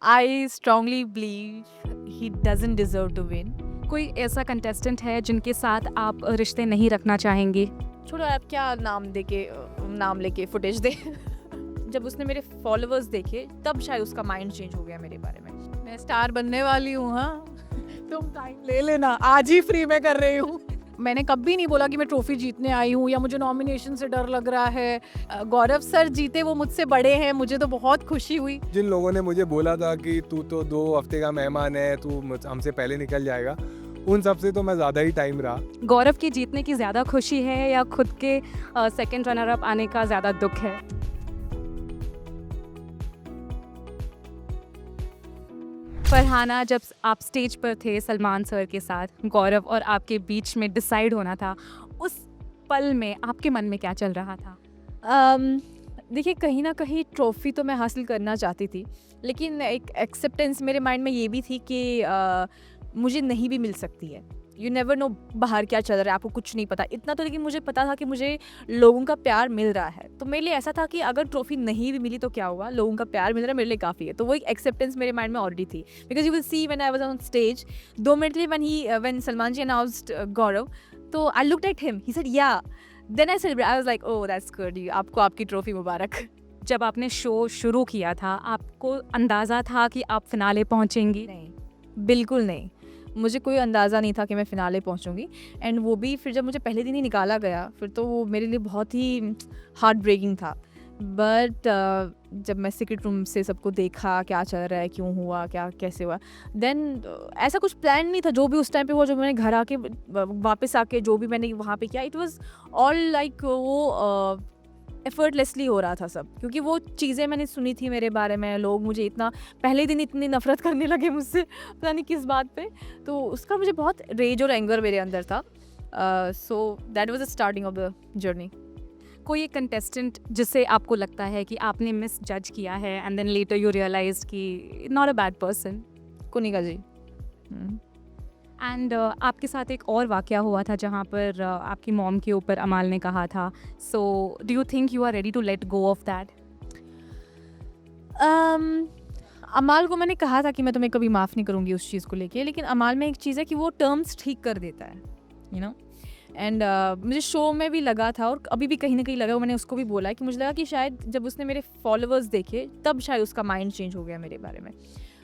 I strongly believe he doesn't deserve to win. कोई ऐसा contestant है जिनके साथ आप रिश्ते नहीं रखना चाहेंगे? छोड़ो, आप क्या नाम लेके फुटेज दे जब उसने मेरे फॉलोअर्स देखे तब शायद उसका माइंड चेंज हो गया मेरे बारे में। मैं स्टार बनने वाली हूँ, हाँ तुम टाइम ले लेना, आज ही फ्री में कर रही हूँ। मैंने कभी नहीं बोला कि मैं ट्रॉफी जीतने आई हूँ या मुझे नॉमिनेशन से डर लग रहा है। गौरव सर जीते, वो मुझसे बड़े हैं, मुझे तो बहुत खुशी हुई। जिन लोगों ने मुझे बोला था कि तू तो 2 हफ्ते का मेहमान है, तू हमसे पहले निकल जाएगा, उन सब से तो मैं ज़्यादा ही टाइम रहा। गौरव की जीतने की ज़्यादा खुशी है या खुद के सेकंड रनर अप आने का ज़्यादा दुख है? फरहाना, जब आप स्टेज पर थे सलमान सर के साथ, गौरव और आपके बीच में डिसाइड होना था, उस पल में आपके मन में क्या चल रहा था? देखिए, कहीं ना कहीं ट्रॉफ़ी तो मैं हासिल करना चाहती थी, लेकिन एक एक्सेप्टेंस मेरे माइंड में ये भी थी कि मुझे नहीं भी मिल सकती है। यू नेवर नो बाहर क्या चल रहा है, आपको कुछ नहीं पता। इतना तो लेकिन मुझे पता था कि मुझे लोगों का प्यार मिल रहा है, तो मेरे लिए ऐसा था कि अगर ट्रॉफी नहीं भी मिली तो क्या हुआ, लोगों का प्यार मिल रहा है मेरे लिए काफ़ी है। तो वो एक एक्सेप्टेंस मेरे माइंड में ऑलरेडी थी, because you will see when I was on stage 2 minute when Salman ji announced Gaurav, तो I looked at him, he said yeah, then I celebrate, I was like oh that's good, आपको आपकी trophy मुबारक। जब आपने show शुरू किया था, आपको अंदाज़ा था कि आप फिनाले पहुंचेंगी? नहीं, बिल्कुल नहीं, मुझे कोई अंदाज़ा नहीं था कि मैं फ़िनाले पहुंचूंगी। एंड वो भी फिर जब मुझे पहले दिन ही निकाला गया, फिर तो वो मेरे लिए बहुत ही हार्ट ब्रेकिंग था। बट जब मैं सीक्रेट रूम से सबको देखा, क्या चल रहा है, क्यों हुआ, क्या कैसे हुआ, देन ऐसा कुछ प्लान नहीं था। जो भी उस टाइम पे हुआ, जो मैंने घर आके वापस आके जो भी मैंने वहाँ पे किया, इट वाज ऑल लाइक वो एफर्टलेसली हो रहा था सब, क्योंकि वो चीज़ें मैंने सुनी थी मेरे बारे में। लोग मुझे इतना पहले दिन इतनी नफरत करने लगे मुझसे, पता नहीं किस बात पे, तो उसका मुझे बहुत रेज और एंगर मेरे अंदर था। So that was the starting of the journey. कोई एक कंटेस्टेंट जिसे आपको लगता है कि आपने मिस जज किया है and then later you realize कि not a bad person? Kunika ji. And आपके साथ एक और वाक़या हुआ था जहाँ पर आपकी मॉम के ऊपर अमाल ने कहा था, so do you think you are ready to let go of that? Amaal को मैंने कहा था कि मैं तुम्हें कभी माफ़ नहीं करूँगी उस चीज़ को लेके, लेकिन अमाल में एक चीज़ है कि वो टर्म्स ठीक कर देता है, यू नो। एंड मुझे शो में भी लगा था और अभी भी कहीं ना कहीं लगा, वो मैंने उसको भी बोला है कि मुझे लगा कि शायद जब उसने मेरे फॉलोअर्स देखे तब शायद उसका माइंड चेंज हो गया मेरे बारे में।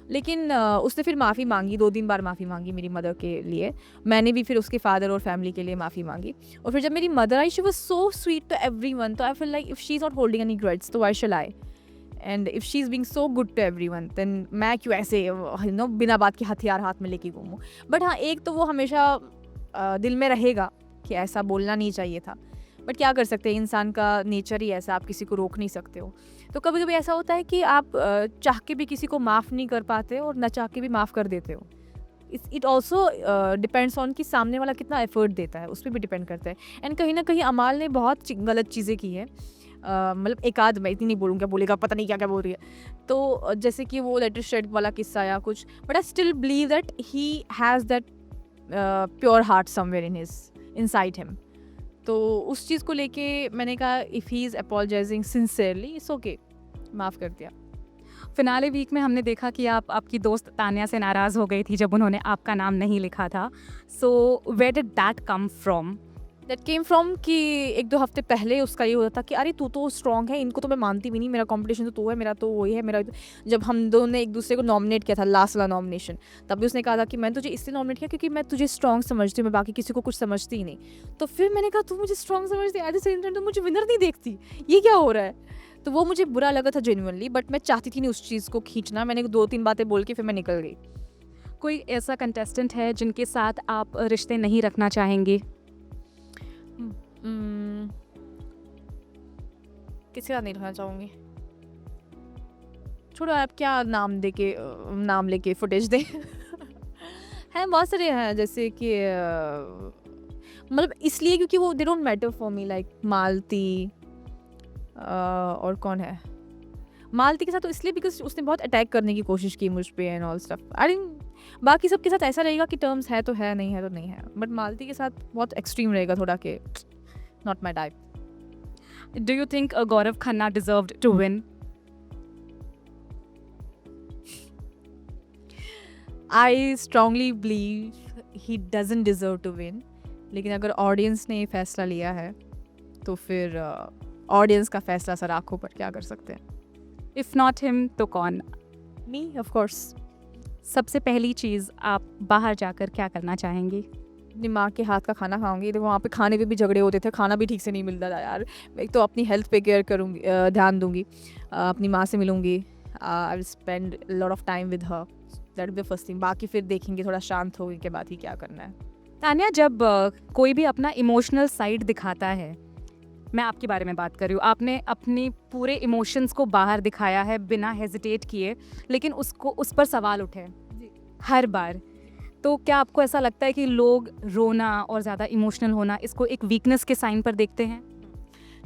लेकिन उसने फिर माफ़ी मांगी, 2-3 बार माफ़ी मांगी मेरी मदर के लिए। मैंने भी फिर उसके फादर और फैमिली के लिए माफ़ी मांगी। और फिर जब मेरी मदर आई, she was so sweet to everyone, तो I feel like if she is not holding any grudges तो why shall I, and if she is being so good to everyone then मैं क्यों ऐसे यू नो बिना बात के हथियार हाथ में लेके घूमूँ। बट हाँ, एक तो वो हमेशा दिल में रहेगा कि ऐसा बोलना नहीं चाहिए था, बट क्या कर सकते हैं, इंसान का नेचर ही ऐसा, आप किसी को रोक नहीं सकते हो। तो कभी कभी ऐसा होता है कि आप चाह के भी किसी को माफ़ नहीं कर पाते और न चाह के भी माफ़ कर देते हो। इट ऑल्सो डिपेंड्स ऑन कि सामने वाला कितना एफर्ट देता है, उस पर भी डिपेंड करता है। एंड कहीं ना कहीं अमाल ने बहुत गलत चीज़ें की है, मतलब एक आध, मैं इतनी नहीं बोलूँगा, बोलेगा पता नहीं क्या क्या बोल रही है, तो जैसे कि वो लेटर शेड वाला किस्सा या कुछ, but I still believe that he has that pure heart somewhere inside him. तो उस चीज़ को लेके मैंने कहा if he is apologising sincerely, it's okay, माफ़ कर दिया। फिनाले वीक में हमने देखा कि आप आपकी दोस्त तान्या से नाराज़ हो गई थी जब उन्होंने आपका नाम नहीं लिखा था, so where did that come from? That came from कि 1-2 हफ्ते पहले उसका ये होता था कि अरे तू तो स्ट्रॉन्ग है, इनको तो मैं मानती भी नहीं, मेरा कंपटीशन तो तू है, मेरा तो वही है, मेरा जब हम दोनों ने एक दूसरे को नॉमिनेट किया था, लास्ट वाला नॉमिनेशन, तब भी उसने कहा था कि मैं तुझे इसलिए नॉमिनेट किया क्योंकि मैं तुझे स्ट्रॉन्ग समझती हूँ, मैं बाकी किसी को कुछ समझती ही नहीं। तो फिर मैंने कहा तू मुझे स्ट्रॉन्ग समझती है, एट द सेम टाइम तो मुझे विनर नहीं देखती, ये क्या हो रहा है? तो वो मुझे बुरा लगा था जेन्युइनली, बट मैं चाहती थी नहीं उस चीज़ को खींचना। मैंने 2-3 बातें बोल के फिर मैं निकल गई। कोई ऐसा कंटेस्टेंट है जिनके साथ आप रिश्ते नहीं रखना चाहेंगे? किसी का नहीं रहना चाहूँगी। छोड़ो, आप क्या नाम लेके फुटेज दे हैं बहुत सारे हैं, जैसे कि मतलब इसलिए क्योंकि वो they don't matter for me, like Malti, और कौन है, मालती के साथ तो इसलिए बिकॉज उसने बहुत अटैक करने की कोशिश की मुझ पे and all stuff. I think बाकी सबके साथ ऐसा रहेगा कि टर्म्स है तो है, नहीं है तो नहीं है, बट मालती के साथ बहुत एक्सट्रीम रहेगा थोड़ा कि not my type. Do you think Gaurav Khanna deserved to win? I strongly believe he doesn't deserve to win, लेकिन अगर ऑडियंस ने ये फैसला लिया है तो फिर ऑडियंस का फैसला सर आंखों पर क्या कर सकते हैं। इफ़ नॉट हिम तो कौन? मी ऑफ कोर्स। सबसे पहली चीज़ आप बाहर जाकर क्या करना चाहेंगी? अपनी माँ के हाथ का खाना खाऊंगी। तो वहाँ पे खाने पे भी झगड़े होते थे, खाना भी ठीक से नहीं मिलता था यार। एक तो अपनी हेल्थ पे केयर करूँगी, ध्यान दूंगी, अपनी माँ से मिलूँगी, I will spend lot of time with her, that is the first thing. बाकी फिर देखेंगे थोड़ा शांत होने के बाद ही क्या करना है। तान्या, जब कोई भी अपना इमोशनल साइड दिखाता है, मैं आपके बारे में बात कर रही हूँ, आपने अपनी पूरे इमोशंस को बाहर दिखाया है बिना हेजिटेट किए, लेकिन उस पर सवाल उठे हर बार। तो क्या आपको ऐसा लगता है कि लोग रोना और ज़्यादा इमोशनल होना इसको एक वीकनेस के साइन पर देखते हैं?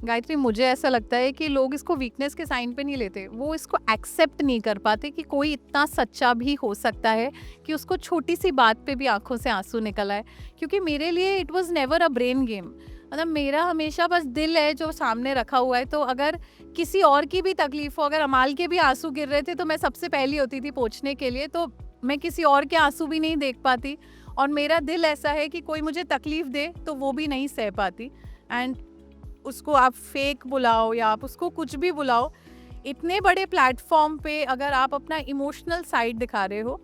गायत्री, मुझे ऐसा लगता है कि लोग इसको वीकनेस के साइन पे नहीं लेते, वो इसको एक्सेप्ट नहीं कर पाते कि कोई इतना सच्चा भी हो सकता है कि उसको छोटी सी बात पे भी आंखों से आंसू निकल आए। क्योंकि मेरे लिए it was never a brain game, मतलब मेरा हमेशा बस दिल है जो सामने रखा हुआ है। तो अगर किसी और की भी तकलीफ हो, अगर अमाल के भी आंसू गिर रहे थे तो मैं सबसे पहली होती थी पोंछने के लिए, तो मैं किसी और के आंसू भी नहीं देख पाती। और मेरा दिल ऐसा है कि कोई मुझे तकलीफ दे तो वो भी नहीं सह पाती। एंड उसको आप फेक बुलाओ या आप उसको कुछ भी बुलाओ, इतने बड़े प्लेटफॉर्म पे अगर आप अपना इमोशनल साइड दिखा रहे हो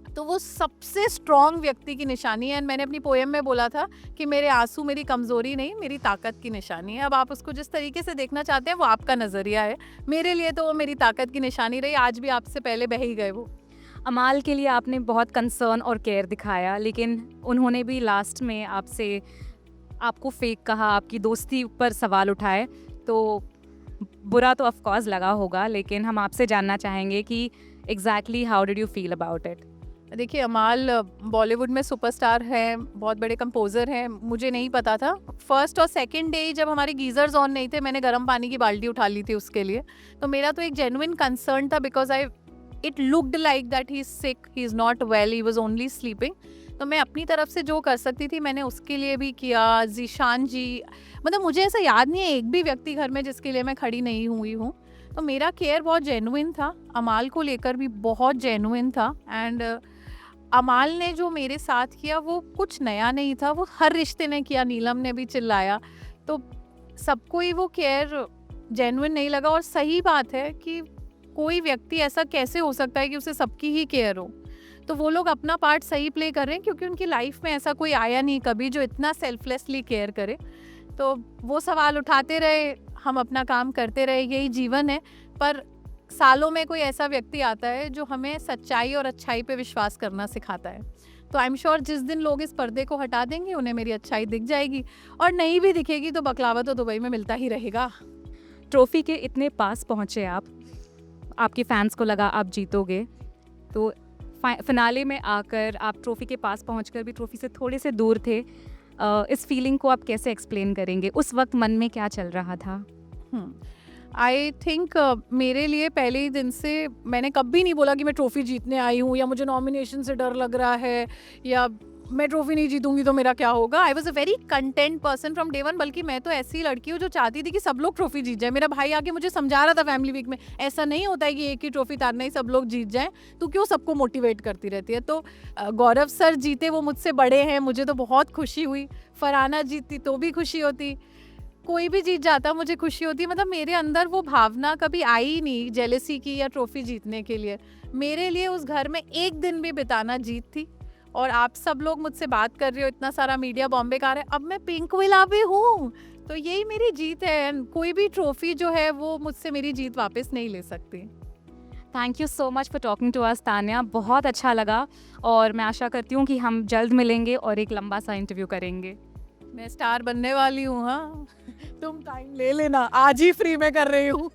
तो वो सबसे स्ट्रॉन्ग व्यक्ति की निशानी है। एंड मैंने अपनी पोएम में बोला था कि मेरे आंसू मेरी कमज़ोरी नहीं, मेरी ताकत की निशानी है। अब आप उसको जिस तरीके से देखना चाहते हैं वो आपका नज़रिया है, मेरे लिए तो वो मेरी ताकत की निशानी रही। आज भी आपसे पहले बह ही गए वो। अमाल के लिए आपने बहुत कंसर्न और केयर दिखाया, लेकिन उन्होंने भी लास्ट में आपको फेक कहा, आपकी दोस्ती पर सवाल उठाए, तो बुरा तो ऑफ कोर्स लगा होगा, लेकिन हम आपसे जानना चाहेंगे कि exactly how did you feel about it? देखिए, अमाल बॉलीवुड में सुपरस्टार हैं, बहुत बड़े कंपोज़र हैं, मुझे नहीं पता था। फर्स्ट और सेकंड डे जब हमारे गीज़र्स ऑन नहीं थे, मैंने गर्म पानी की बाल्टी उठा ली थी उसके लिए। तो मेरा तो एक जेन्युइन कंसर्न था, because it looked like that he is sick, he is not well, he was only sleeping. तो मैं अपनी तरफ से जो कर सकती थी मैंने उसके लिए भी किया। जीशान जी, मतलब मुझे ऐसा याद नहीं है एक भी व्यक्ति घर में जिसके लिए मैं खड़ी नहीं हुई हूँ। तो मेरा केयर बहुत जेन्युइन था, अमाल को लेकर भी बहुत जेन्युइन था। एंड अमाल ने जो मेरे साथ किया वो कुछ नया नहीं था, वो हर रिश्ते ने किया। नीलम ने भी चिल्लाया, तो सबको ही वो केयर जेन्युइन नहीं लगा। और सही बात है कि कोई व्यक्ति ऐसा कैसे हो सकता है कि उसे सबकी ही केयर हो। तो वो लोग अपना पार्ट सही प्ले कर रहे हैं, क्योंकि उनकी लाइफ में ऐसा कोई आया नहीं कभी जो इतना सेल्फलेसली केयर करे। तो वो सवाल उठाते रहे, हम अपना काम करते रहे, यही जीवन है। पर सालों में कोई ऐसा व्यक्ति आता है जो हमें सच्चाई और अच्छाई पे विश्वास करना सिखाता है। तो आई एम श्योर जिस दिन लोग इस पर्दे को हटा देंगे उन्हें मेरी अच्छाई दिख जाएगी, और नहीं भी दिखेगी तो बकलावा तो दुबई में मिलता ही रहेगा। ट्रॉफी के इतने पास पहुँचे आप, आपके फैंस को लगा आप जीतोगे, तो फिनाले में आकर आप ट्रॉफी के पास पहुंचकर भी ट्रॉफी से थोड़े से दूर थे। इस फीलिंग को आप कैसे एक्सप्लेन करेंगे? उस वक्त मन में क्या चल रहा था? आई थिंक मेरे लिए पहले ही दिन से मैंने कभी नहीं बोला कि मैं ट्रॉफी जीतने आई हूँ, या मुझे नॉमिनेशन से डर लग रहा है, या मैं ट्रॉफी नहीं जीतूंगी तो मेरा क्या होगा। I was a very content person from day one. बल्कि मैं तो ऐसी लड़की हूँ जो चाहती थी कि सब लोग ट्रॉफी जीत जाए। मेरा भाई आके मुझे समझा रहा था फैमिली वीक में, ऐसा नहीं होता है कि एक ही ट्रॉफी तारना ही सब लोग जीत जाएं, तो क्यों सबको मोटिवेट करती रहती है। तो गौरव सर जीते, वो मुझसे बड़े हैं, मुझे तो बहुत खुशी हुई। फरहाना जीतती तो भी खुशी होती, कोई भी जीत जाता मुझे खुशी होती। मतलब मेरे अंदर वो भावना कभी आई नहीं जेलेसी की या ट्रॉफी जीतने के लिए। मेरे लिए उस घर में एक दिन भी बिताना जीत थी। और आप सब लोग मुझसे बात कर रहे हो, इतना सारा मीडिया बॉम्बे का आ रहा है, अब मैं पिंकविला भी हूँ, तो यही मेरी जीत है। कोई भी ट्रॉफी जो है वो मुझसे मेरी जीत वापस नहीं ले सकती। Thank you so much for talking to us Tanya, बहुत अच्छा लगा, और मैं आशा करती हूँ कि हम जल्द मिलेंगे और एक लंबा सा इंटरव्यू करेंगे। मैं स्टार बनने वाली हूँ। हाँ, तुम टाइम ले लेना, आज ही फ्री में कर रही हूँ।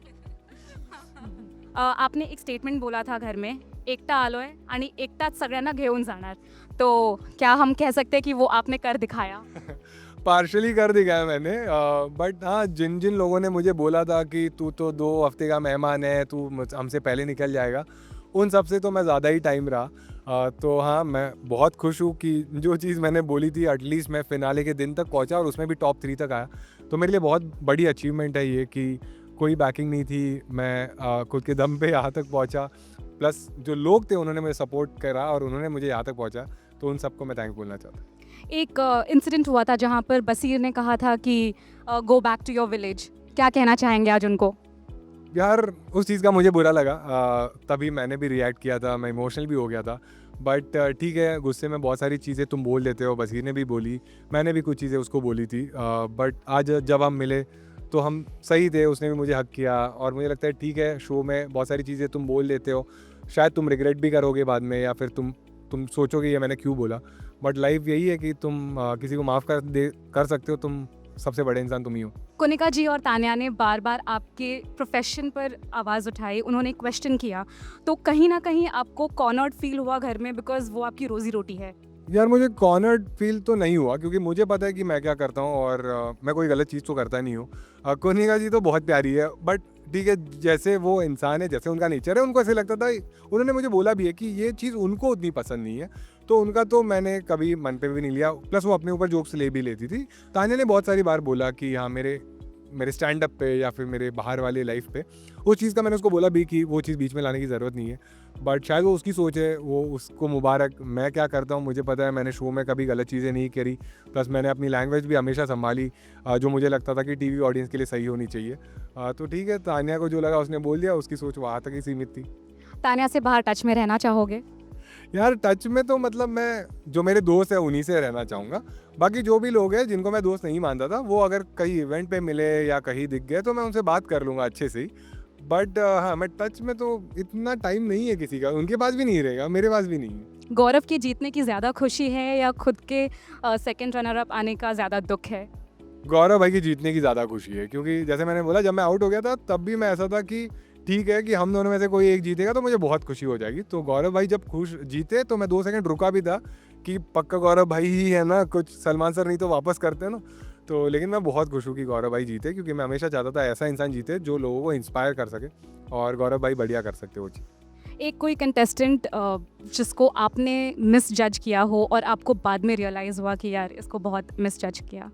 आपने एक स्टेटमेंट बोला था घर में, एकटा आलोय आणि एकटाच सगळ्यांना घेऊन जाणार, तो क्या हम कह सकते हैं कि वो आपने कर दिखाया? पार्शली कर दिखाया मैंने, बट हाँ, जिन जिन लोगों ने मुझे बोला था कि तू तो 2 हफ्ते का मेहमान है, तू हमसे पहले निकल जाएगा, उन सब से तो मैं ज़्यादा ही टाइम रहा। तो हाँ, मैं बहुत खुश हूँ कि जो चीज़ मैंने बोली थी एटलीस्ट मैं फिनाले के दिन तक पहुँचा, और उसमें भी टॉप 3 तक आया। तो मेरे लिए बहुत बड़ी अचीवमेंट है ये कि कोई बैकिंग नहीं थी, मैं खुद के दम पे यहाँ तक पहुँचा। प्लस जो लोग थे उन्होंने मुझे सपोर्ट करा और उन्होंने मुझे यहाँ तक पहुँचा, तो उन सबको मैं थैंक बोलना चाहता हूँ। एक इंसिडेंट हुआ था जहाँ पर बसीर ने कहा था कि go back to your village, क्या कहना चाहेंगे आज उनको? यार उस चीज़ का मुझे बुरा लगा, तभी मैंने भी रिएक्ट किया था, मैं इमोशनल भी हो गया था। बट ठीक है, गुस्से में बहुत सारी चीज़ें तुम बोल देते हो, बसीर ने भी बोली, मैंने भी कुछ चीज़ें उसको बोली थी। बट आज जब हम मिले तो हम सही थे, उसने भी मुझे हक किया और मुझे लगता है ठीक है, शो में बहुत सारी चीज़ें तुम बोल देते हो, शायद तुम रिग्रेट भी करोगे बाद में या फिर तुम सोचोगे ये मैंने क्यों बोला। बट लाइफ यही है कि तुम किसी को माफ़ कर सकते हो, तुम सबसे बड़े इंसान तुम ही हो। कुनिका जी और तान्या ने बार बार आपके प्रोफेशन पर आवाज़ उठाई, उन्होंने क्वेश्चन किया, तो कहीं ना कहीं आपको कॉर्नर्ड फील हुआ घर में, बिकॉज वो आपकी रोजी रोटी है? यार मुझे कॉर्नर्ड फील तो नहीं हुआ क्योंकि मुझे पता है कि मैं क्या करता हूँ और मैं कोई गलत चीज़ तो करता नहीं हूँ। कुनिका जी तो बहुत प्यारी है, बट ठीक है, जैसे वो इंसान है, जैसे उनका नेचर है, उनको ऐसे लगता था, उन्होंने मुझे बोला भी है कि ये चीज़ उनको उतनी पसंद नहीं है, तो उनका तो मैंने कभी मन पे भी नहीं लिया। प्लस वो अपने ऊपर जोक्स ले भी लेती थी। तान्या ने बहुत सारी बार बोला कि हाँ मेरे स्टैंड अप पे या फिर मेरे बाहर वाली लाइफ पे, उस चीज़ का मैंने उसको बोला भी कि वो चीज़ बीच में लाने की ज़रूरत नहीं है। बट शायद वो उसकी सोच है, वो उसको मुबारक। मैं क्या करता हूँ मुझे पता है, मैंने शो में कभी गलत चीज़ें नहीं करी, प्लस मैंने अपनी लैंग्वेज भी हमेशा संभाली जो मुझे लगता था कि टीवी ऑडियंस के लिए सही होनी चाहिए। तो ठीक है, तान्या को जो लगा उसने बोल दिया, उसकी सोच वहाँ तक ही सीमित थी। तान्या से बाहर टच में रहना चाहोगे? यार टच में तो मतलब मैं जो मेरे दोस्त हैं उन्हीं से रहना चाहूँगा। बाकी जो भी लोग हैं जिनको मैं दोस्त नहीं मानता था, वो अगर कहीं इवेंट पे मिले या कहीं दिख गए तो मैं उनसे बात कर लूँगा अच्छे से ही। बट हाँ, मैं टच में तो इतना टाइम नहीं है किसी का, उनके पास भी नहीं रहेगा, मेरे पास भी नहीं है। गौरव के जीतने की ज़्यादा खुशी है या खुद के सेकंड रनर अप आने का ज़्यादा दुख है? गौरव भाई की जीतने की ज़्यादा खुशी है क्योंकि जैसे मैंने बोला, जब मैं आउट हो गया था तब भी मैं ऐसा था कि ठीक है कि हम दोनों में से कोई एक जीतेगा तो मुझे बहुत खुशी हो जाएगी। तो गौरव भाई जब खुश जीते तो मैं 2 सेकंड रुका भी था कि पक्का गौरव भाई ही है ना, कुछ सलमान सर नहीं तो वापस करते हैं ना। तो लेकिन मैं बहुत खुश हूँ कि गौरव भाई जीते, क्योंकि मैं हमेशा चाहता था ऐसा इंसान जीते जो लोगों को इंस्पायर कर सके, और गौरव भाई बढ़िया कर सकते वो चीज़। एक कोई कंटेस्टेंट जिसको आपने मिस जज किया हो और आपको बाद में रियलाइज़ हुआ कि यार इसको बहुत मिस जज किया?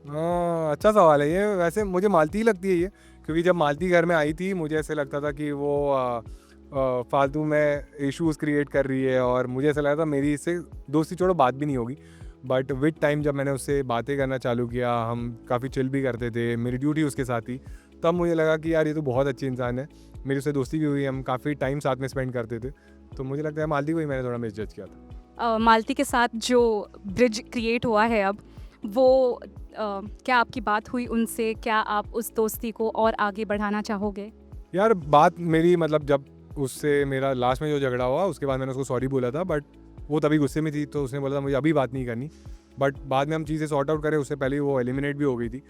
हाँ, अच्छा सवाल है ये। वैसे मुझे मालती ही लगती है ये, क्योंकि जब मालती घर में आई थी मुझे ऐसे लगता था कि वो फालतू में इश्यूज़ क्रिएट कर रही है, और मुझे ऐसा लगा था मेरी इससे दोस्ती छोड़ो बात भी नहीं होगी। बट विद टाइम जब मैंने उससे बातें करना चालू किया, हम काफ़ी चिल भी करते थे, मेरी ड्यूटी उसके साथ थी, तब मुझे लगा कि यार ये तो बहुत अच्छी इंसान है। मेरी उससे दोस्ती भी हुई, हम काफ़ी टाइम साथ में स्पेंड करते थे। तो मुझे लगता है मालती को ही मैंने थोड़ा मिस जज किया था। मालती के साथ जो ब्रिज क्रिएट हुआ है अब, वो क्या आपकी बात हुई उनसे? क्या आप उस दोस्ती को और आगे बढ़ाना चाहोगे? यार बात मेरी, मतलब जब उससे मेरा लास्ट में जो झगड़ा हुआ उसके बाद मैंने उसको सॉरी बोला था, बट वो तभी गुस्से में थी, तो उसने बोला था मुझे अभी बात नहीं करनी। बट बाद में हम चीज़ें सॉर्ट आउट करें, उससे पहले वो एलिमिनेट भी हो गई थी।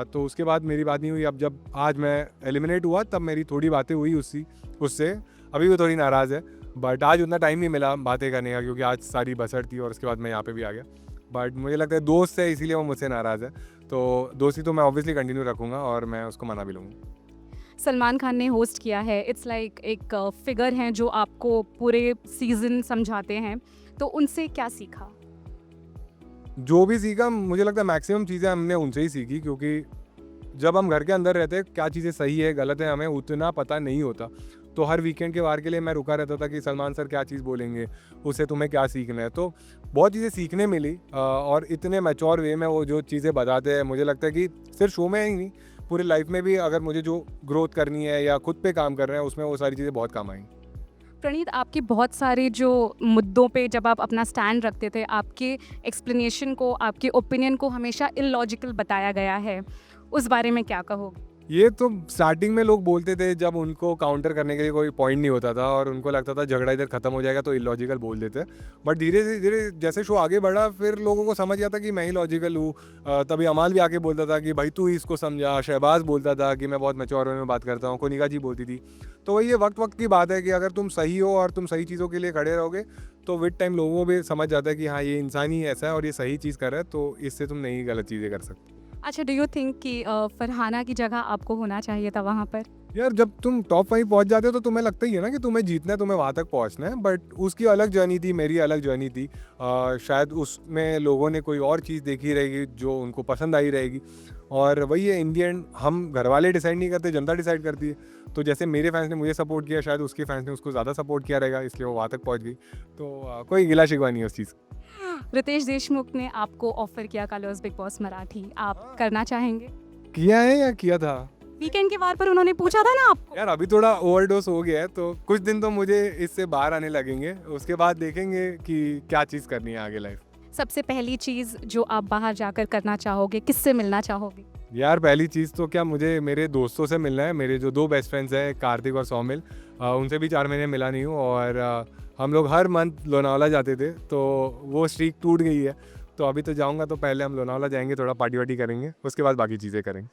तो उसके बाद मेरी बात नहीं हुई। अब जब आज मैं एलिमिनेट हुआ तब मेरी थोड़ी बातें हुई उससे। अभी वो थोड़ी नाराज़ है, बट आज उतना टाइम नहीं मिला बातें करने का, क्योंकि आज सारी बसर थी और उसके बाद मैं यहाँ पे भी आ गया। बट मुझे लगता है दोस्त है इसीलिए वो मुझसे नाराज़ है, तो दोस्ती तो मैं ऑब्वियसली कंटिन्यू रखूँगा और मैं उसको मना भी लूँगा। सलमान खान ने होस्ट किया है, इट्स लाइक एक फिगर हैं जो आपको पूरे सीज़न समझाते हैं, तो उनसे क्या सीखा? जो भी सीखा, मुझे लगता है मैक्सिमम चीज़ें हमने उनसे ही सीखी, क्योंकि जब हम घर के अंदर रहते हैं क्या चीज़ें सही है गलत है हमें उतना पता नहीं होता। तो हर वीकेंड के वार के लिए मैं रुका रहता था कि सलमान सर क्या चीज़ बोलेंगे, उससे तुम्हें क्या सीखना है। तो बहुत चीज़ें सीखने मिली, और इतने मैच्योर वे में वो जो चीज़ें बताते हैं, मुझे लगता है कि सिर्फ शो में ही नहीं, पूरी लाइफ में भी अगर मुझे जो ग्रोथ करनी है या खुद पे काम कर रहे हैं, उसमें वो सारी चीज़ें बहुत काम आएंगी। प्रणीत, आपके बहुत सारे जो मुद्दों पे जब आप अपना स्टैंड रखते थे, आपके एक्सप्लेनेशन को, आपके ओपिनियन को हमेशा इलॉजिकल बताया गया है, उस बारे में क्या कहोगे? ये तो स्टार्टिंग में लोग बोलते थे जब उनको काउंटर करने के लिए कोई पॉइंट नहीं होता था और उनको लगता था झगड़ा इधर खत्म हो जाएगा तो इलॉजिकल बोल देते। बट धीरे धीरे जैसे शो आगे बढ़ा, फिर लोगों को समझ गया था कि मैं ही लॉजिकल हूँ। तभी अमाल भी आके बोलता था कि भाई तू ही इसको समझा, शहबाज बोलता था कि मैं बहुत मैच्योर वे में बात करता हूँ, कुनिका जी बोलती थी। तो वही ये वक्त की बात है कि अगर तुम सही हो और तुम सही चीज़ों के लिए खड़े रहोगे तो विद टाइम लोगों को भी समझ जाता है कि हाँ ये इंसान ही ऐसा है और ये सही चीज़ कर रहा है, तो इससे तुम नहीं गलत चीज़ें कर सकते। अच्छा, डू यू थिंक कि फरहाना की जगह आपको होना चाहिए था वहाँ पर? यार जब तुम टॉप 5 पहुंच जाते हो तो तुम्हें लगता ही है ना कि तुम्हें जीतना है, तुम्हें वहाँ तक पहुंचना है, बट उसकी अलग जर्नी थी, मेरी अलग जर्नी थी। शायद उसमें लोगों ने कोई और चीज़ देखी रहेगी जो उनको पसंद आई रहेगी, और वही है इन दी एंड हम घर वाले डिसाइड नहीं करते, जनता डिसाइड करती है। तो जैसे मेरे फैंस ने मुझे सपोर्ट किया, शायद उसके फैंस ने उसको ज़्यादा सपोर्ट किया रहेगा, इसलिए वो वहाँ तक पहुँच गई। तो कोई गिला शिकवा नहीं है उस चीज़ का। रितेश देशमुख ने आपको ऑफर किया कलर्स बिग बॉस मराठी, आप करना चाहेंगे? किया है या किया था? वीकेंड के वार पर उन्होंने पूछा था ना आपको। यार अभी थोड़ा ओवरडोज हो गया है, तो कुछ दिन तो मुझे इससे बाहर आने लगेंगे, उसके बाद देखेंगे कि क्या चीज़ करनी है आगे लाइफ। सबसे पहली चीज़ जो आप बाहर जाकर करना चाहोगे, किससे मिलना चाहोगे? यार पहली चीज़ तो क्या, मुझे मेरे दोस्तों से मिलना है। मेरे जो 2 बेस्ट फ्रेंड्स हैं, कार्तिक और सौमिल, उनसे भी 4 महीने मिला नहीं हूँ, और हम लोग हर मंथ लोनावाला जाते थे, तो वो स्ट्रीक टूट गई है। तो अभी तो जाऊँगा तो पहले हम लोनावाला जाएंगे, थोड़ा पार्टी वार्टी करेंगे, उसके बाद बाकी चीज़ें करेंगे।